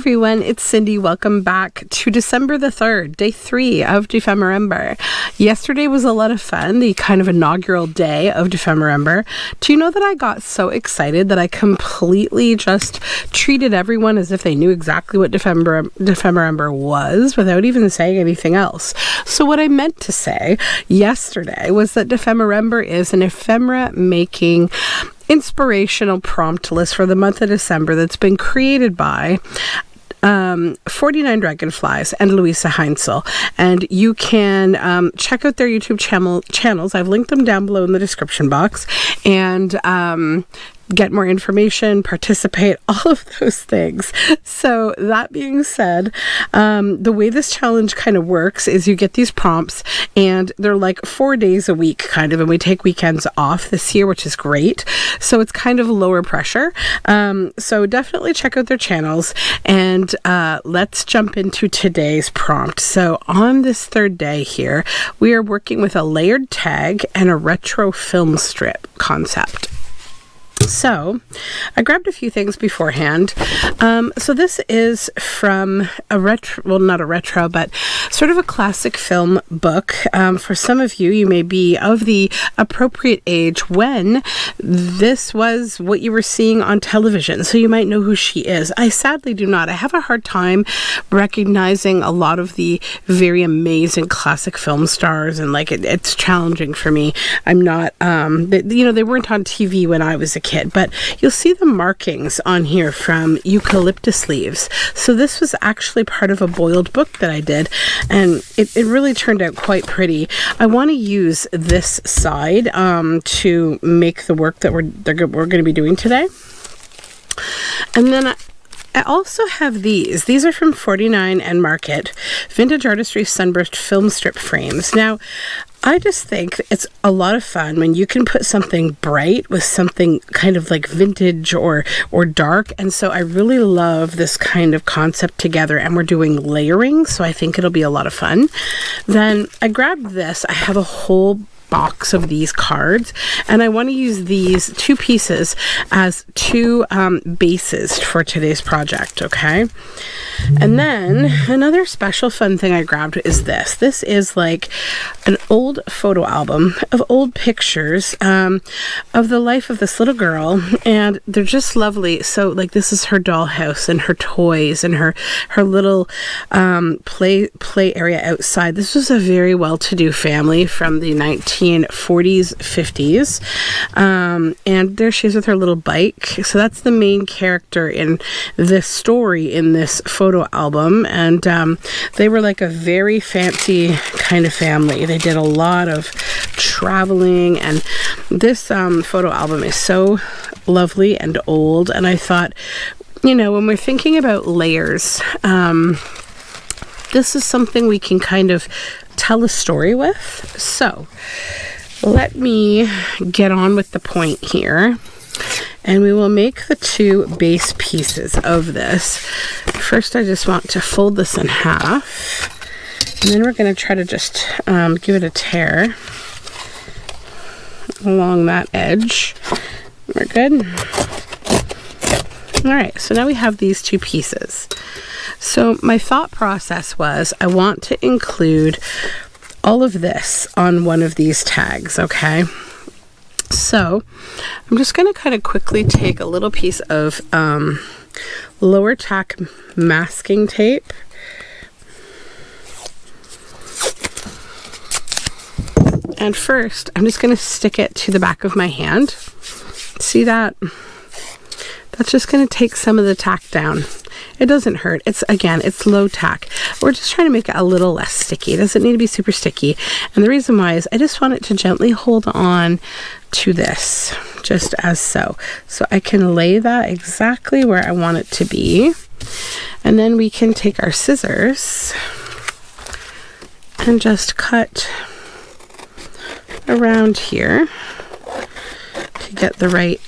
everyone, it's Cindy. Welcome back to December the 3rd, day 3 of Dephemerember. Yesterday was a lot of fun, the kind of inaugural day of Dephemerember. Do you know that I got so excited that I completely just treated everyone as if they knew exactly what Dephemerember was without even saying anything else? So what I meant to say yesterday was that Dephemerember is an ephemera making inspirational prompt list for the month of December that's been created by 49 Dragonflies and Louisa Heinzel, and you can check out their YouTube channels. I've linked them down below in the description box, and get more information, participate, all of those things. So that being said, the way this challenge kind of works is you get these prompts and they're like 4 days a week kind of, and we take weekends off this year, which is great. So it's kind of lower pressure. So definitely check out their channels, and let's jump into today's prompt. So on this third day here, we are working with a layered tag and a retro film strip concept. So I grabbed a few things beforehand. So this is from a retro, well, not a retro, but sort of a classic film book. For some of you, you may be of the appropriate age when this was what you were seeing on television. So you might know who she is. I sadly do not. I have a hard time recognizing a lot of the very amazing classic film stars, and like it's challenging for me. I'm not, they weren't on TV when I was a kid, but you'll see the markings on here from eucalyptus leaves. So this was actually part of a boiled book that I did, and it really turned out quite pretty. I want to use this side to make the work that we're going to be doing today. And then I also have these. These are from 49 and Market, Vintage Artistry Sunburst Film Strip frames. Now, I just think it's a lot of fun when you can put something bright with something kind of like vintage or dark. And so I really love this kind of concept together, and we're doing layering, so I think it'll be a lot of fun. Then I grabbed this. I have a whole box of these cards, and I want to use these two pieces as two bases for today's project, okay? And then another special fun thing I grabbed is this. This is like an old photo album of old pictures of the life of this little girl, and they're just lovely. So like this is her dollhouse and her toys and her little play area outside. This was a very well-to-do family from the 1940s, 50s, and there she is with her little bike. So that's the main character in this story in this photo album, and they were like a very fancy kind of family. They did a lot of traveling, and this photo album is so lovely and old, and I thought, you know, when we're thinking about layers, this is something we can kind of tell a story with. So let me get on with the point here, and we will make the two base pieces of this. First, I just want to fold this in half, and then we're going to try to just give it a tear along that edge. We're good. All right, so now we have these two pieces. So my thought process was I want to include all of this on one of these tags, okay? So I'm just going to kind of quickly take a little piece of lower tack masking tape, and first I'm just going to stick it to the back of my hand. See that? That's just going to take some of the tack down. It doesn't hurt. It's low tack. We're just trying to make it a little less sticky. It doesn't need to be super sticky. And the reason why is I just want it to gently hold on to this, just as so. So I can lay that exactly where I want it to be. And then we can take our scissors and just cut around here to get the right,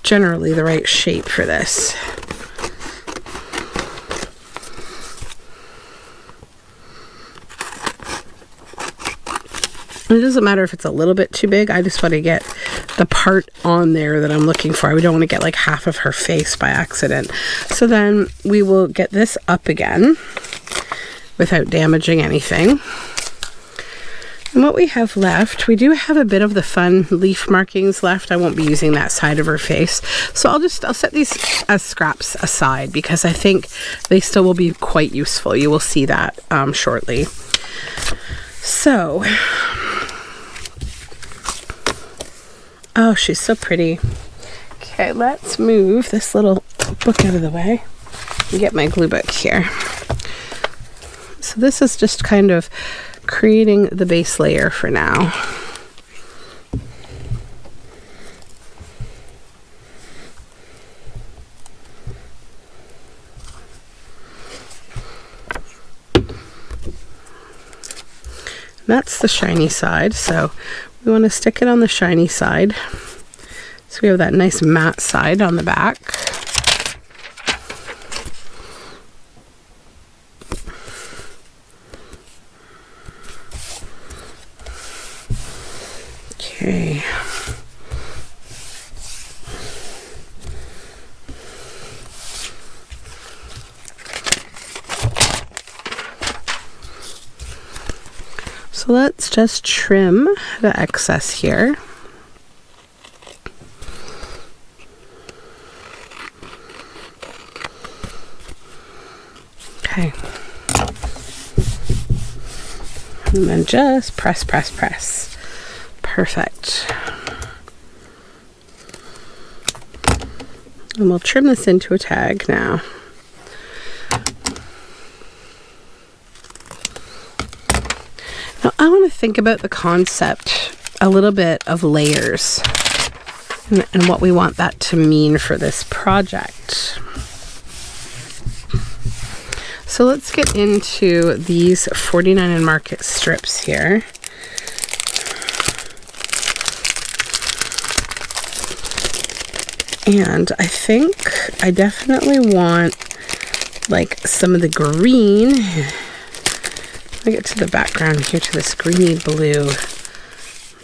generally the right shape for this. It doesn't matter if it's a little bit too big. I just want to get the part on there that I'm looking for. We don't want to get like half of her face by accident. So then we will get this up again without damaging anything. And what we have left, we do have a bit of the fun leaf markings left. I won't be using that side of her face. So I'll set these as scraps aside because I think they still will be quite useful. You will see that shortly. So, oh, she's so pretty. Okay, let's move this little book out of the way and get my glue book here. So this is just kind of creating the base layer for now. That's the shiny side, so we want to stick it on the shiny side. So we have that nice matte side on the back. Okay. So let's just trim the excess here. Okay. And then just press, press, press. Perfect. And we'll trim this into a tag now. Now I want to think about the concept a little bit of layers and what we want that to mean for this project. So let's get into these 49 and Market strips here. And I think I definitely want like some of the green. Let me get to the background here to this greeny blue.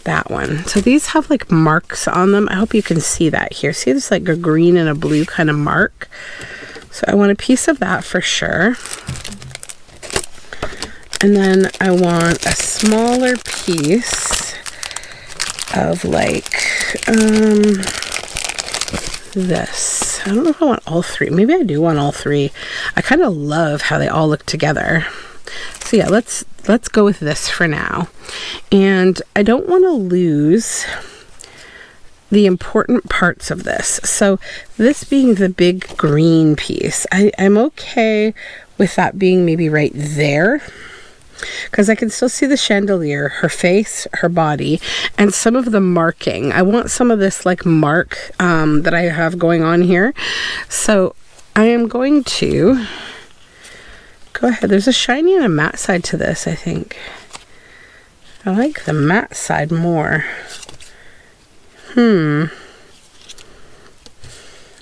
That one. So these have like marks on them. I hope you can see that here. See, there's like a green and a blue kind of mark. So I want a piece of that for sure. And then I want a smaller piece of like this. I don't know if I want all three. Maybe I do want all three. I kind of love how they all look together. So yeah, let's go with this for now. And I don't want to lose the important parts of this. So this being the big green piece, I'm okay with that being maybe right there, because I can still see the chandelier, her face, her body, and some of the marking. I want some of this like mark that I have going on here. So I am going to go ahead. There's a shiny and a matte side to this, I think. I like the matte side more.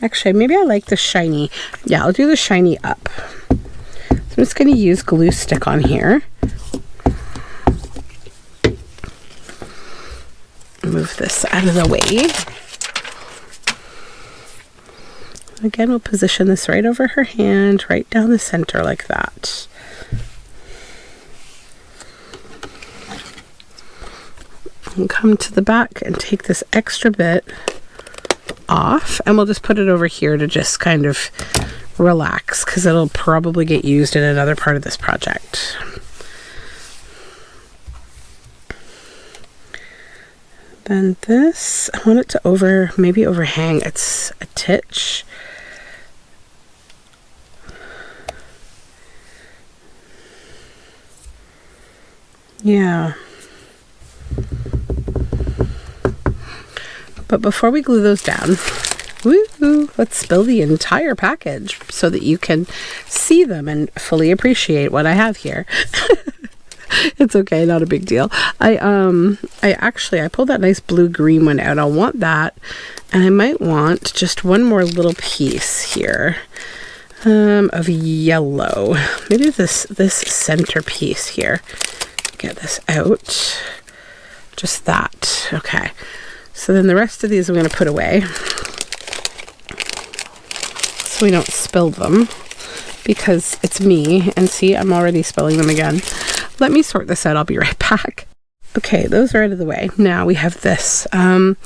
Actually, maybe I like the shiny. Yeah, I'll do the shiny up. So I'm just going to use glue stick on here. Move this out of the way. Again, we'll position this right over her hand, right down the center like that. And come to the back and take this extra bit off, and we'll just put it over here to just kind of relax, because it'll probably get used in another part of this project. Then this, I want it to maybe overhang. It's a titch. Yeah. But before we glue those down, woo, let's spill the entire package so that you can see them and fully appreciate what I have here. It's okay, not a big deal. I pulled that nice blue-green one out. I'll want that, and I might want just one more little piece here of yellow. Maybe this center piece here. Get this out. Just that. Okay. So then the rest of these I'm going to put away so we don't spill them, because it's me, and see, I'm already spilling them again. Let me sort this out. I'll be right back. Okay, those are out of the way. Now we have this. And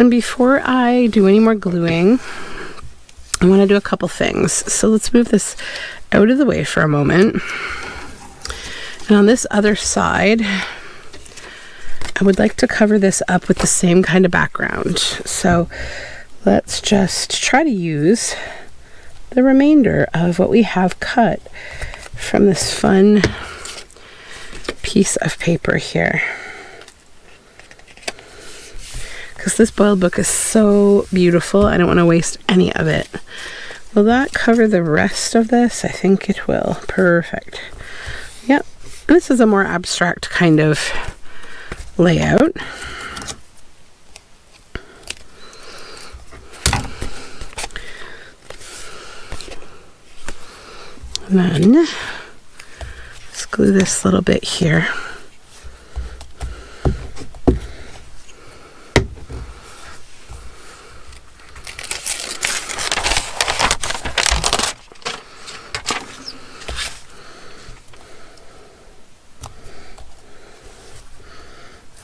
before I do any more gluing, I want to do a couple things. So let's move this out of the way for a moment. And on this other side, I would like to cover this up with the same kind of background. So let's just try to use the remainder of what we have cut from this fun piece of paper here, because this boiled book is so beautiful. I don't want to waste any of it. Will that cover the rest of this? I think it will. Perfect. Yep. And this is a more abstract kind of layout. And then let's glue this little bit here.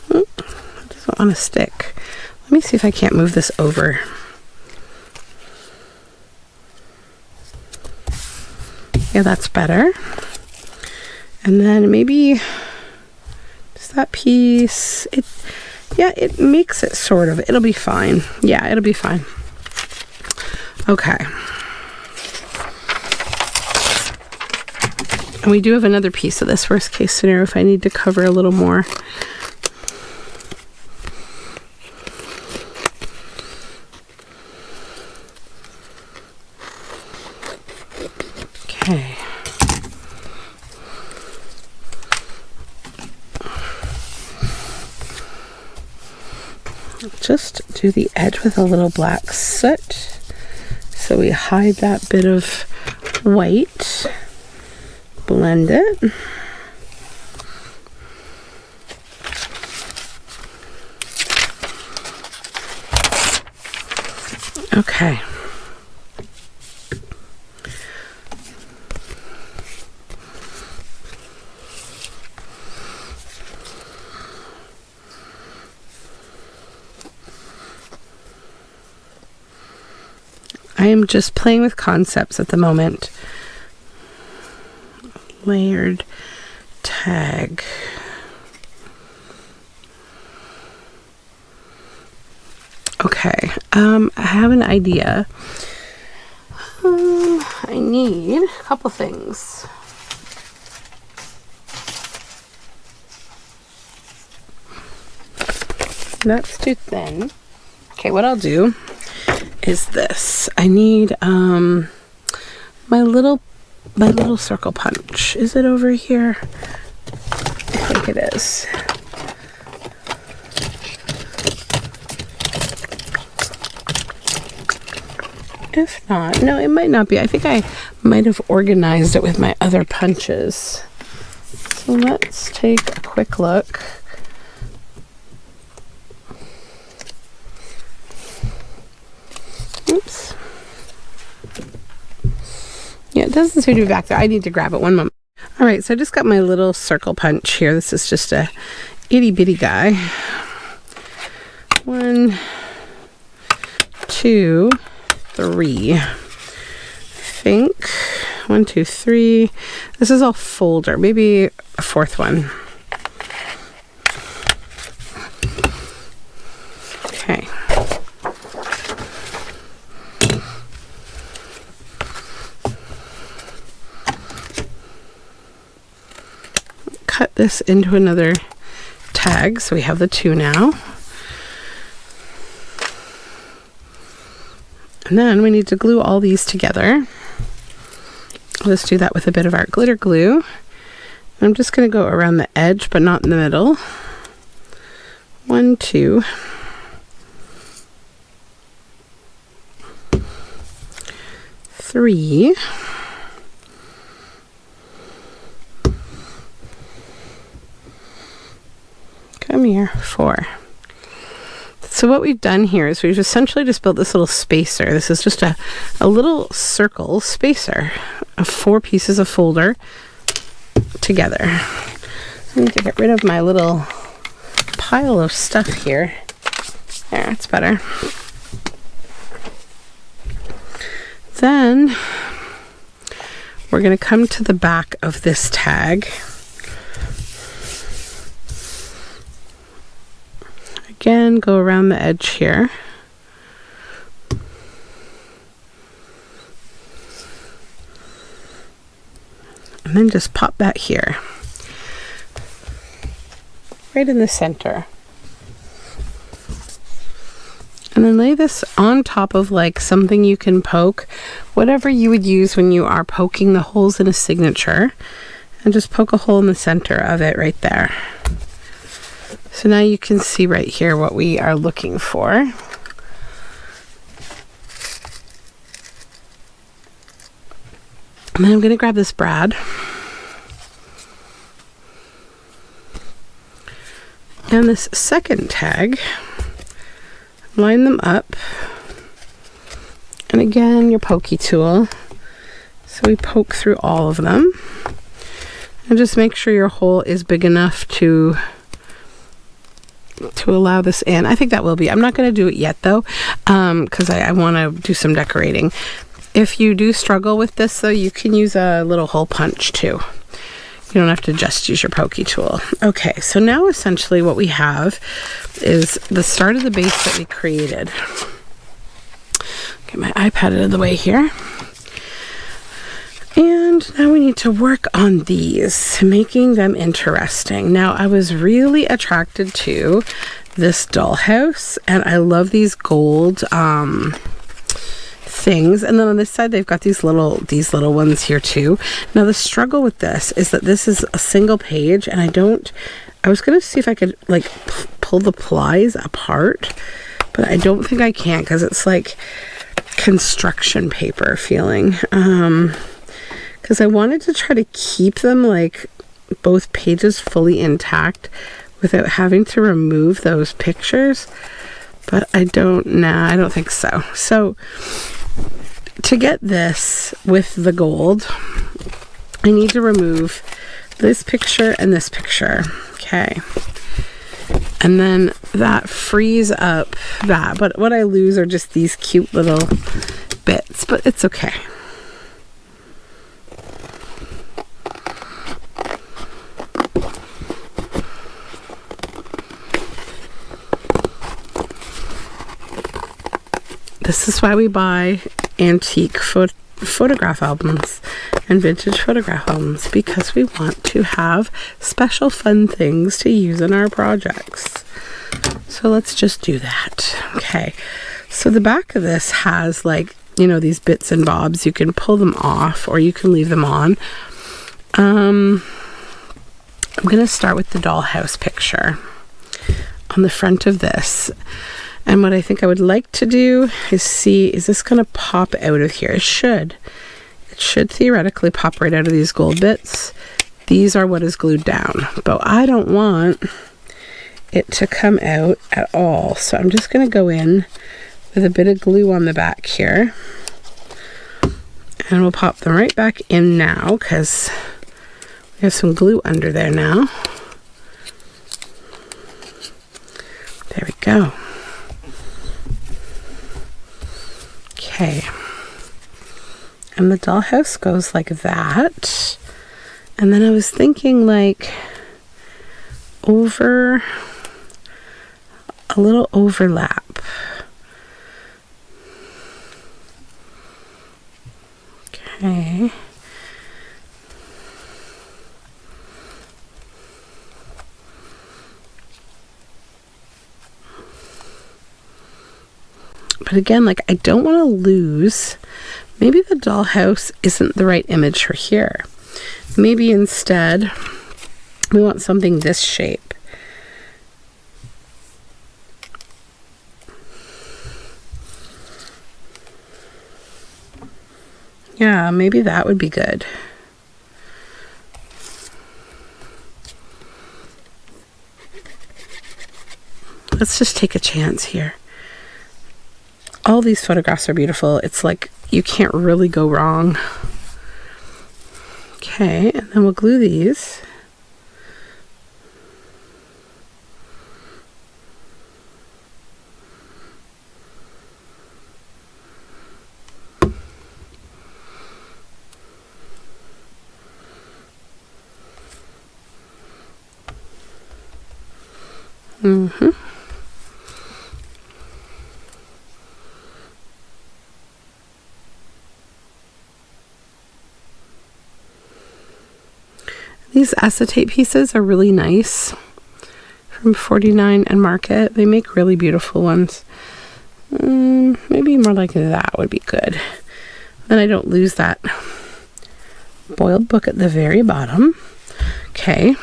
It doesn't want to stick. Let me see if I can't move this over. Yeah, that's better. And then maybe just that piece, it makes it sort of, it'll be fine. Yeah, it'll be fine. Okay. And we do have another piece of this worst case scenario if I need to cover a little more. Okay. Just do the edge with a little black soot so we hide that bit of white. Blend it. Okay. I am just playing with concepts at the moment. Layered tag. Okay, I have an idea. I need a couple things. That's too thin. Okay, what I'll do is this. I need my little circle punch. Is it over here? I think it is. If not, no, it might not be. I think I might have organized it with my other punches. So let's take a quick look. Oops. Yeah, it doesn't seem to be back there. I need to grab it. One moment. All right, so I just got my little circle punch here. This is just a itty bitty guy. 1, 2, 3. I think 1, 2, 3. This is all folder. Maybe a fourth one. Okay. Cut this into another tag, so we have the 2 now. And then we need to glue all these together. Let's do that with a bit of our glitter glue. I'm just going to go around the edge, but not in the middle. 1, 2. 3. Come here. 4. So what we've done here is we've essentially just built this little spacer. This is just a little circle spacer of 4 pieces of folder together. I need to get rid of my little pile of stuff here. There, it's better. Then we're going to come to the back of this tag. Again, go around the edge here. And then just pop that here. Right in the center. And then lay this on top of like something you can poke, whatever you would use when you are poking the holes in a signature, and just poke a hole in the center of it right there. So now you can see right here what we are looking for. And then I'm going to grab this brad and this second tag. Line them up, and again your pokey tool, so we poke through all of them, and just make sure your hole is big enough to allow this in. I think that will be. I'm not going to do it yet though, because I want to do some decorating. If you do struggle with this though, you can use a little hole punch too. You don't have to just use your pokey tool. Okay, so now essentially what we have is the start of the base that we created. Get my iPad out of the way here. And now we need to work on these, making them interesting. Now, I was really attracted to this dollhouse, and I love these gold things, and then on this side they've got these little ones here too. Now the struggle with this is that this is a single page, and I was gonna see if I could like pull the plies apart, but I don't think I can because it's like construction paper feeling, because I wanted to try to keep them like both pages fully intact without having to remove those pictures, but I don't think so. So to get this with the gold, I need to remove this picture and this picture. Okay. And then that frees up that. But what I lose are just these cute little bits, but it's okay. This is why we buy antique photograph albums and vintage photograph albums, because we want to have special fun things to use in our projects. So let's just do that. Okay, so the back of this has like, you know, these bits and bobs. You can pull them off or you can leave them on. I'm gonna start with the dollhouse picture on the front of this. And what I think I would like to do is see, is this going to pop out of here? It should. It should theoretically pop right out of these gold bits. These are what is glued down, but I don't want it to come out at all. So I'm just going to go in with a bit of glue on the back here. And we'll pop them right back in now because we have some glue under there now. There we go. Okay, and the dollhouse goes like that, and then I was thinking like over a little overlap. Okay. But again, like I don't want to lose, maybe the dollhouse isn't the right image for here. Maybe instead we want something this shape. Yeah, maybe that would be good. Let's just take a chance here. All these photographs are beautiful. It's like you can't really go wrong. Okay, and then we'll glue these. These acetate pieces are really nice from 49 and Market. They make really beautiful ones. Maybe more like that would be good. Then I don't lose that boiled book at the very bottom. Okay.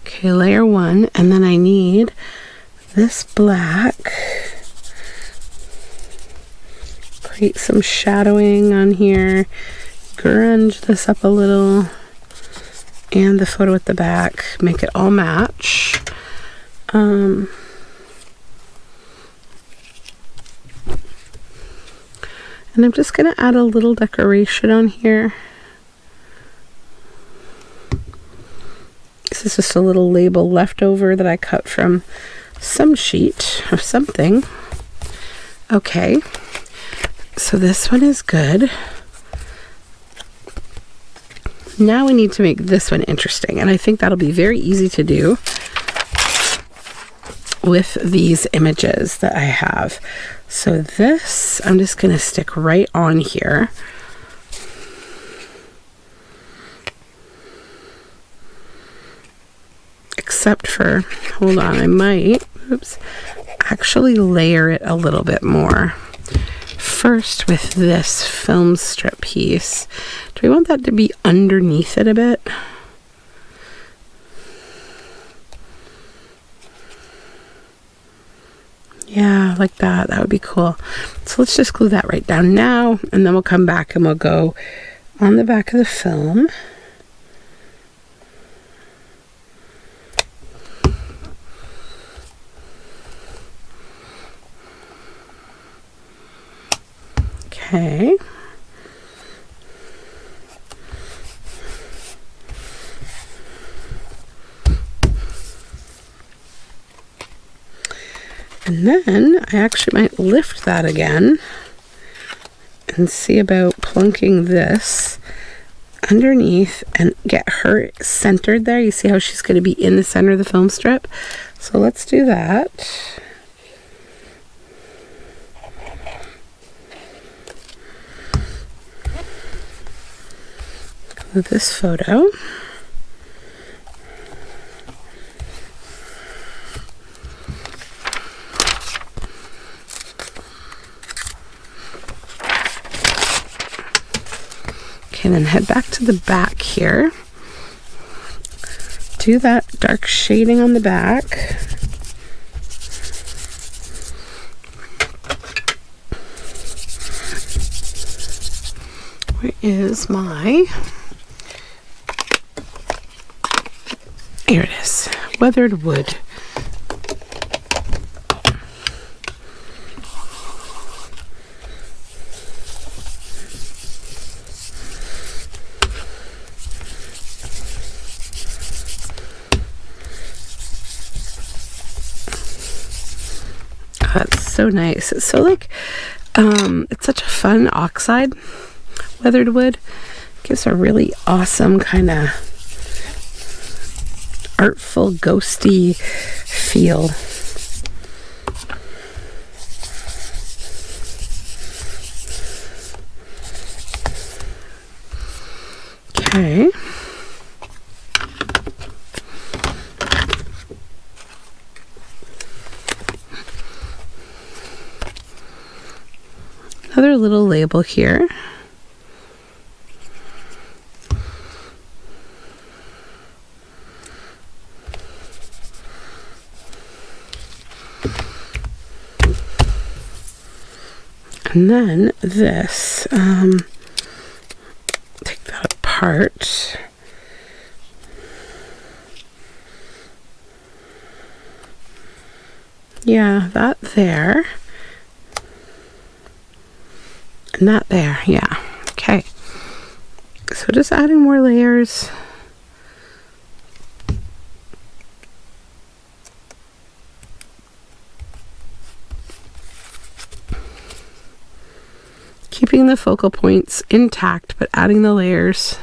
Okay, layer 1, and then I need this black. Create some shadowing on here. Grunge this up a little. And the photo at the back. Make it all match. And I'm just going to add a little decoration on here. This is just a little label left over that I cut from some sheet of something. Okay, so this one is good. Now we need to make this one interesting, and I think that'll be very easy to do with these images that I have. So this, I'm just going to stick right on here. Except for, hold on, I might, actually layer it a little bit more. First with this film strip piece. Do we want that to be underneath it a bit? Yeah, like that. That would be cool. So let's just glue that right down now, and then we'll come back and we'll go on the back of the film. Okay. And then I actually might lift that again and see about plunking this underneath and get her centered there. You see how she's going to be in the center of the film strip? So let's do that. With this photo. Okay, then head back to the back here. Do that dark shading on the back. Where is my... Here it is. Weathered wood. Oh, that's so nice. It's so like, it's such a fun oxide weathered wood. Gives a really awesome kind of artful, ghosty feel. Okay. Another little label here. And then this, take that apart. part. Yeah, that there. And that there, yeah. Okay. So just adding more layers. Keeping the focal points intact, but adding the layers.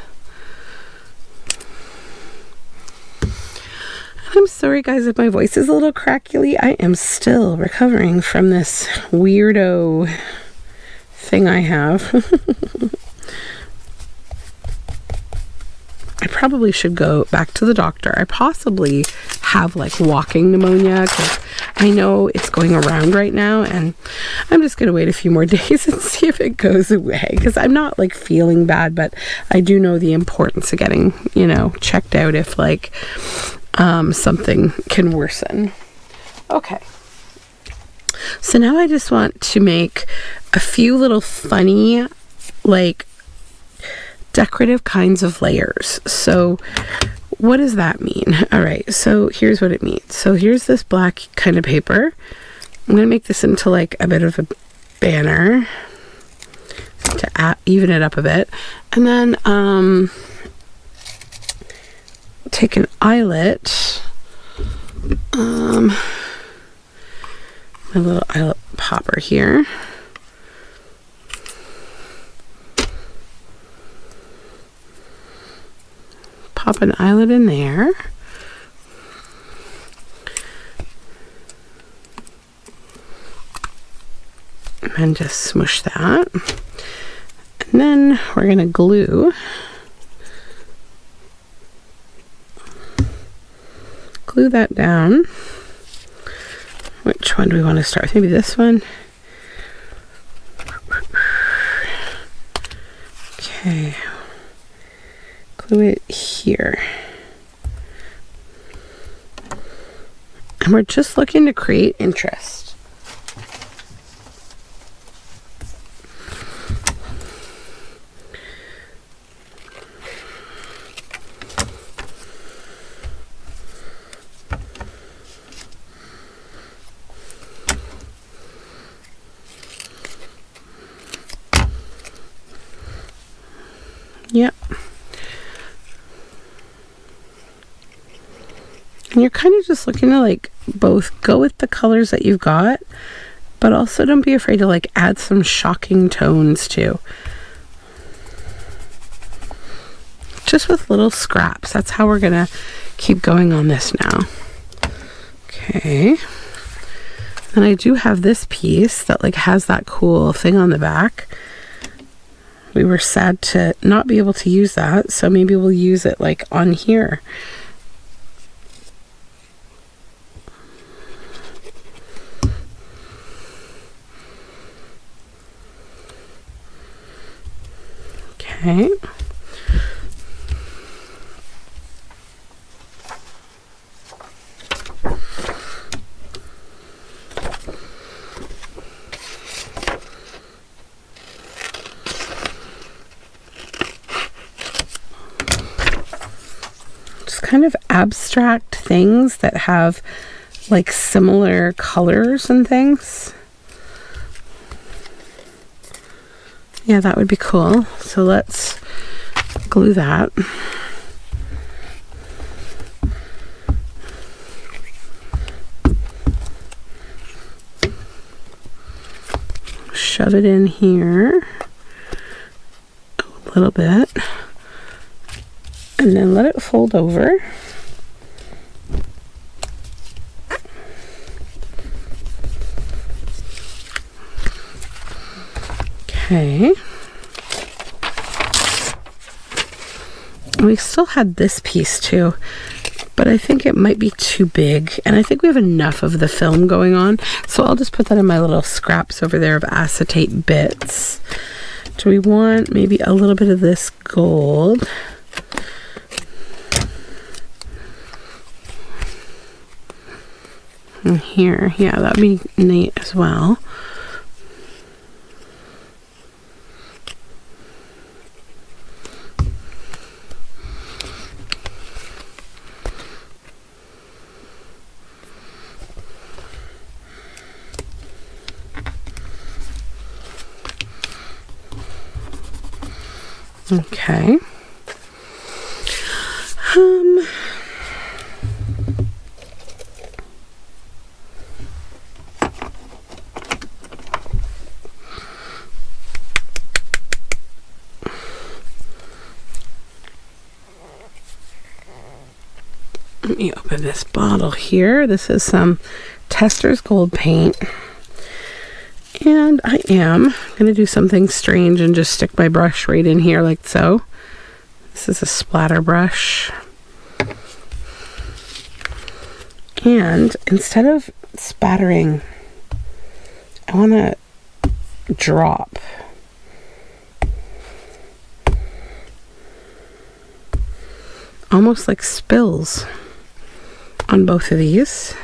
I'm sorry guys if my voice is a little crackly. I am still recovering from this weirdo thing I have. I probably should go back to the doctor. I possibly have like walking pneumonia because I know it's going around right now, and I'm just going to wait a few more days and see if it goes away, because I'm not like feeling bad, but I do know the importance of getting, you know, checked out if like something can worsen. Okay. So now I just want to make a few little funny, like, decorative kinds of layers. So what does that mean? All right, so here's what it means. So here's this black kind of paper. I'm going to make this into like a bit of a banner to even it up a bit. And then take an eyelet, my little eyelet popper here. Pop an eyelet in there. And just smush that. And then we're going to glue that down. Which one do we want to start with? Maybe this one. Okay. Glue it here. And we're just looking to create interest. Yep. And you're kind of just looking to like both go with the colors that you've got, but also don't be afraid to like add some shocking tones too. Just with little scraps. That's how we're gonna keep going on this now. Okay. And I do have this piece that like has that cool thing on the back. We were sad to not be able to use that, so maybe we'll use it like on here. Okay. Kind of abstract things that have like similar colors and things. Yeah, that would be cool. So let's glue that. Shove it in here a little bit. And then let it fold over. Okay. We still had this piece too, but I think it might be too big. And I think we have enough of the film going on. So I'll just put that in my little scraps over there of acetate bits. Do we want maybe a little bit of this gold? And here, yeah, that'd be neat as well. Okay. Let me open this bottle here. This is some Tester's Gold paint. And I am going to do something strange and just stick my brush right in here like so. This is a splatter brush. And instead of spattering, I want to drop. Almost like spills on both of these.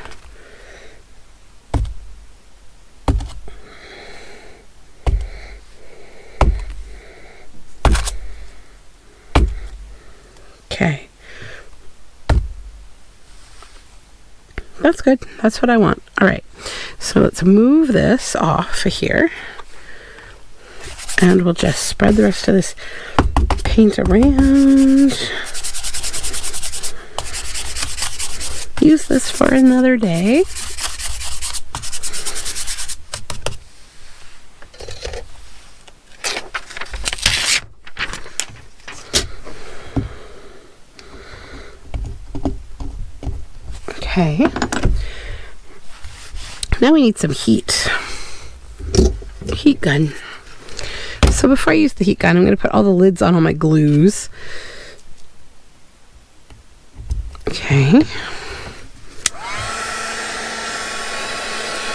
Okay. That's good. That's what I want. All right. So let's move this off of here. And we'll just spread the rest of this paint around. Use this for another day. Okay. Now we need some heat. Heat gun. So before I use the heat gun, I'm going to put all the lids on all my glues. Okay.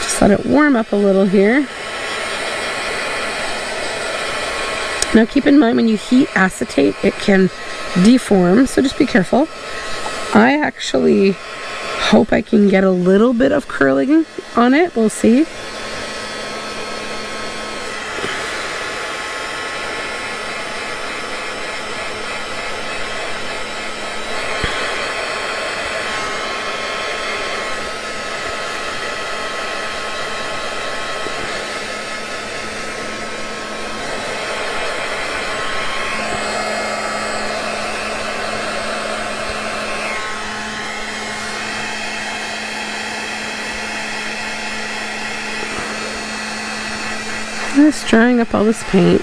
Just let it warm up a little here. Now keep in mind when you heat acetate, it can deform, so just be careful. I actually hope I can get a little bit of curling on it. We'll see. Just drying up all this paint.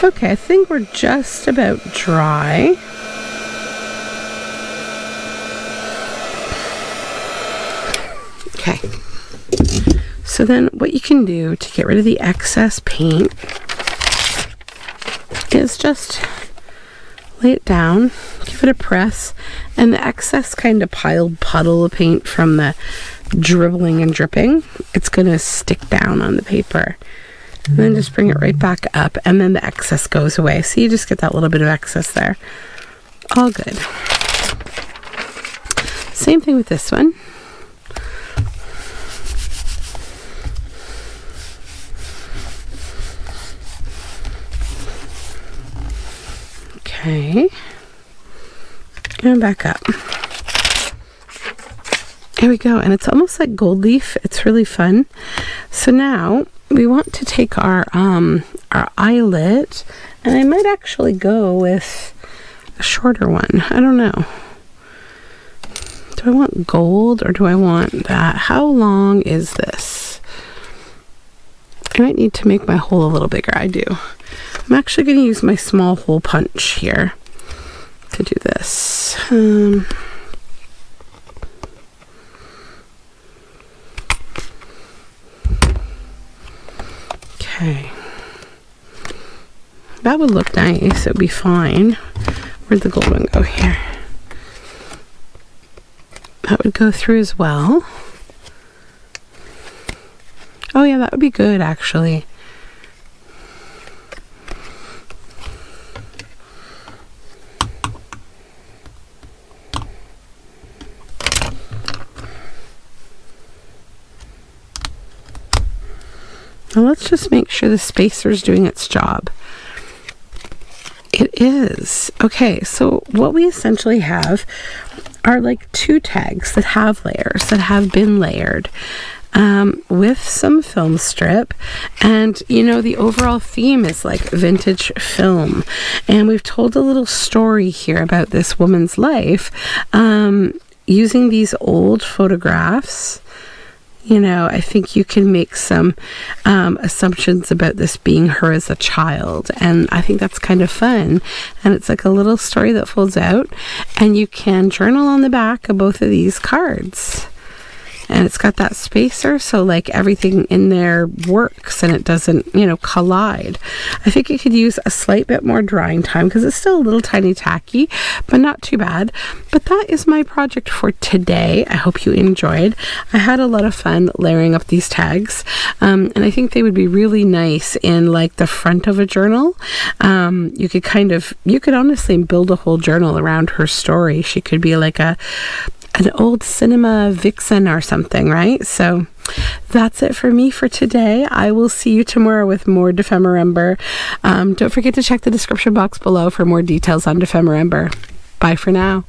Okay, I think we're just about dry. Okay. So then what you can do to get rid of the excess paint is just lay it down, give it a press, and the excess kind of piled puddle of paint from the dribbling and dripping, it's going to stick down on the paper. And then just bring it right back up, and then the excess goes away. So you just get that little bit of excess there. All good. Same thing with this one. Okay. And back up. There we go. And it's almost like gold leaf. It's really fun. So now we want to take our eyelet, and I might actually go with a shorter one. I don't know. Do I want gold or do I want that? How long is this? I might need to make my hole a little bigger. I do. I'm actually going to use my small hole punch here to do this. Okay. That would look nice. It would be fine. Where'd the gold one go? Here. That would go through as well. Oh yeah, that would be good actually. Now let's just make sure the spacer's doing its job. It is. Okay, so what we essentially have are like 2 tags that have layers, that have been layered with some film strip. And you know, the overall theme is like vintage film. And we've told a little story here about this woman's life using these old photographs. You know, I think you can make some assumptions about this being her as a child. And I think that's kind of fun. And it's like a little story that folds out. And you can journal on the back of both of these cards. And it's got that spacer, so like everything in there works and it doesn't, you know, collide. I think it could use a slight bit more drying time because it's still a little tiny tacky, but not too bad. But that is my project for today. I hope you enjoyed. I had a lot of fun layering up these tags, and I think they would be really nice in like the front of a journal. You could honestly build a whole journal around her story. She could be like an old cinema vixen or something, right? So that's it for me for today. I will see you tomorrow with more Dephemerember. Don't forget to check the description box below for more details on Dephemerember. Bye for now.